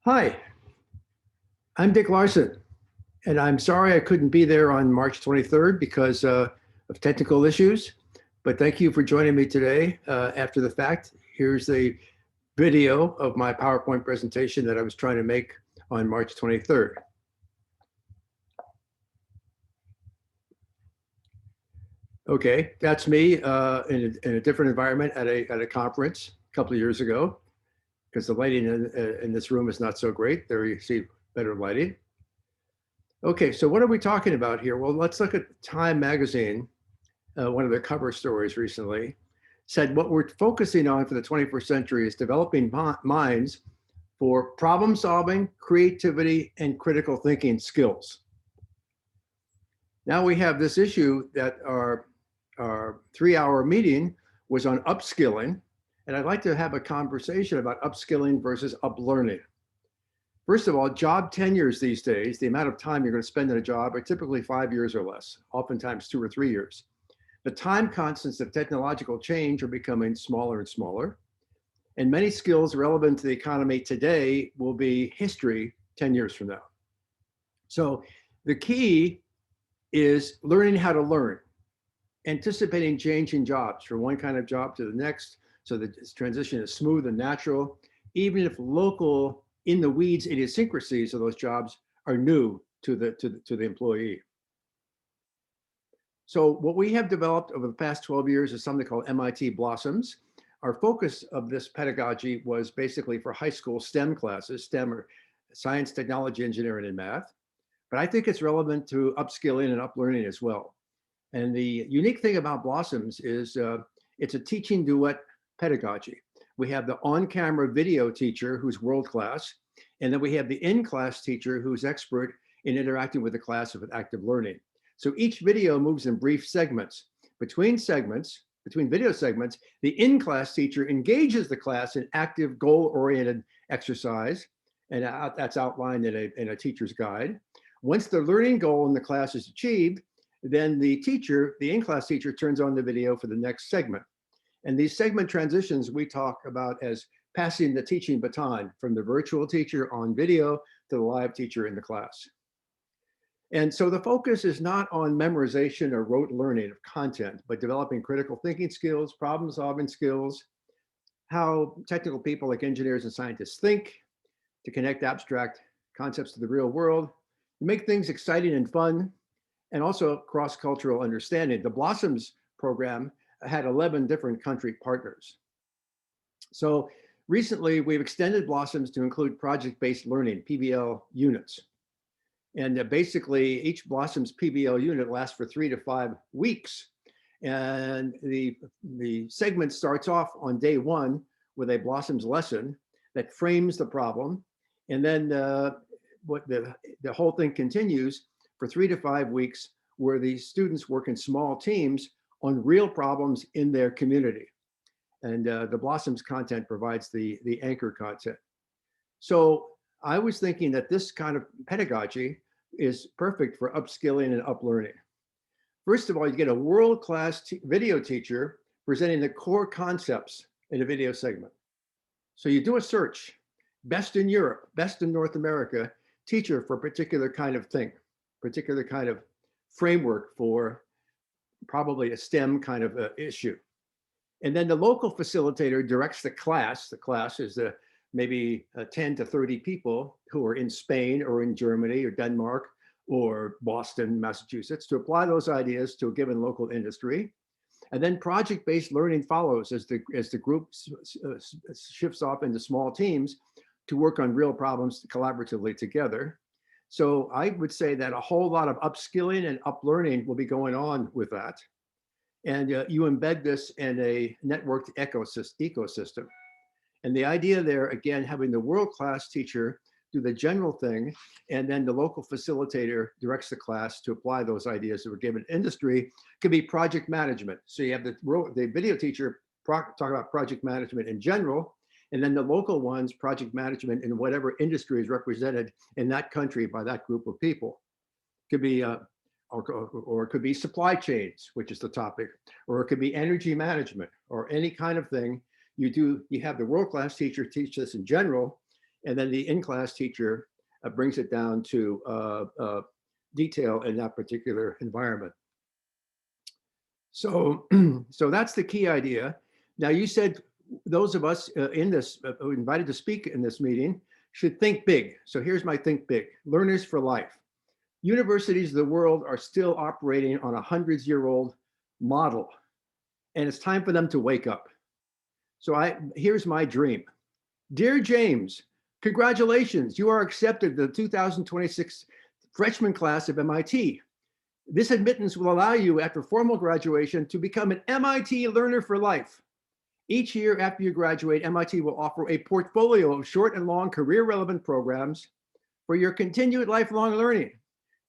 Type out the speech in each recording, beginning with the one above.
Hi, I'm Dick Larson, and I'm sorry I couldn't be there on March 23rd because of technical issues, but thank you for joining me today after the fact. Here's the video of my PowerPoint presentation that I was trying to make on March 23rd. Okay, that's me in a different environment at a conference a couple of years ago, because the lighting in this room is not so great. There you see better lighting. Okay, so what are we talking about here? Well, let's look at Time magazine. One of their cover stories recently said what we're focusing on for the 21st century is developing minds for problem solving, creativity, and critical thinking skills. Now we have this issue that our 3-hour meeting was on upskilling, and I'd like to have a conversation about upskilling versus uplearning. First of all, job tenures these days, the amount of time you're going to spend in a job are typically 5 years or less, oftentimes 2 or 3 years. The time constants of technological change are becoming smaller and smaller, and many skills relevant to the economy today will be history 10 years from now. So the key is learning how to learn, anticipating change in jobs from one kind of job to the next, so that this transition is smooth and natural, even if local in the weeds idiosyncrasies of those jobs are new to the employee. So what we have developed over the past 12 years is something called MIT Blossoms. Our focus of this pedagogy was basically for high school STEM classes, STEM or science, technology, engineering, and math. But I think it's relevant to upskilling and uplearning as well. And the unique thing about Blossoms is it's a teaching duet pedagogy. We have the on-camera video teacher who's world-class, and then we have the in-class teacher who's expert in interacting with the class with active learning. So each video moves in brief segments. Between video segments, the in-class teacher engages the class in active goal-oriented exercise, and that's outlined in a teacher's guide. Once the learning goal in the class is achieved, then the in-class teacher turns on the video for the next segment. And these segment transitions we talk about as passing the teaching baton from the virtual teacher on video to the live teacher in the class. And so the focus is not on memorization or rote learning of content, but developing critical thinking skills, problem solving skills, how technical people like engineers and scientists think, to connect abstract concepts to the real world, to make things exciting and fun, and also cross-cultural understanding. The Blossoms program had 11 different country partners. So recently we've extended Blossoms to include project-based learning, PBL units. And basically each Blossoms PBL unit lasts for 3 to 5 weeks. And the segment starts off on day 1 with a Blossoms lesson that frames the problem. And then the whole thing continues for 3 to 5 weeks where the students work in small teams on real problems in their community. And the Blossoms content provides the anchor content. So I was thinking that this kind of pedagogy is perfect for upskilling and uplearning. First of all, you get a world-class video teacher presenting the core concepts in a video segment. So you do a search, best in Europe, best in North America, teacher for a particular kind of thing, particular kind of framework for probably a STEM kind of issue. And then the local facilitator directs the class. The class is maybe 10 to 30 people who are in Spain or in Germany or Denmark or Boston, Massachusetts, to apply those ideas to a given local industry. And then project-based learning follows as the group shifts off into small teams to work on real problems collaboratively together. So I would say that a whole lot of upskilling and uplearning will be going on with that. And you embed this in a networked ecosystem. And the idea there, again, having the world-class teacher do the general thing, and then the local facilitator directs the class to apply those ideas to a given industry, could be project management. So you have the video teacher talk about project management in general, and then the local ones, project management in whatever industry is represented in that country by that group of people. Could be, or it could be supply chains, which is the topic, or it could be energy management, or any kind of thing. You have the world-class teacher teach this in general, And then the in-class teacher brings it down to detail in that particular environment. So, so that's the key idea. Now, you said those of us in this invited to speak in this meeting should think big. So here's my think big: learners for life. Universities of the world are still operating on a hundreds-year-old model, and it's time for them to wake up. So here's my dream. Dear James, congratulations, you are accepted to the 2026 freshman class of MIT. This admittance will allow you, after formal graduation, to become an MIT learner for life. Each year after you graduate, MIT will offer a portfolio of short and long career-relevant programs for your continued lifelong learning.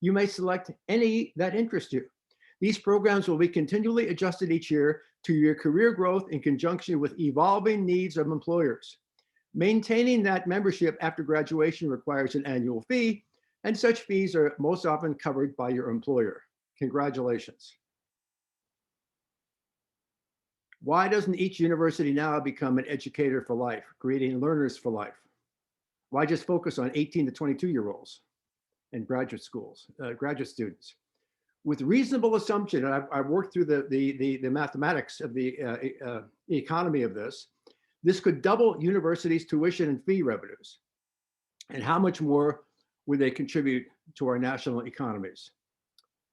You may select any that interest you. These programs will be continually adjusted each year to your career growth in conjunction with evolving needs of employers. Maintaining that membership after graduation requires an annual fee, and such fees are most often covered by your employer. Congratulations. Why doesn't each university now become an educator for life, creating learners for life? Why just focus on 18 to 22-year-olds and graduate schools, graduate students? With reasonable assumption, and I've worked through the mathematics of the economy of this could double universities' tuition and fee revenues. And how much more would they contribute to our national economies?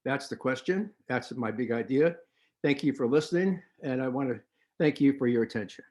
That's the question. That's my big idea. Thank you for listening, and I want to thank you for your attention.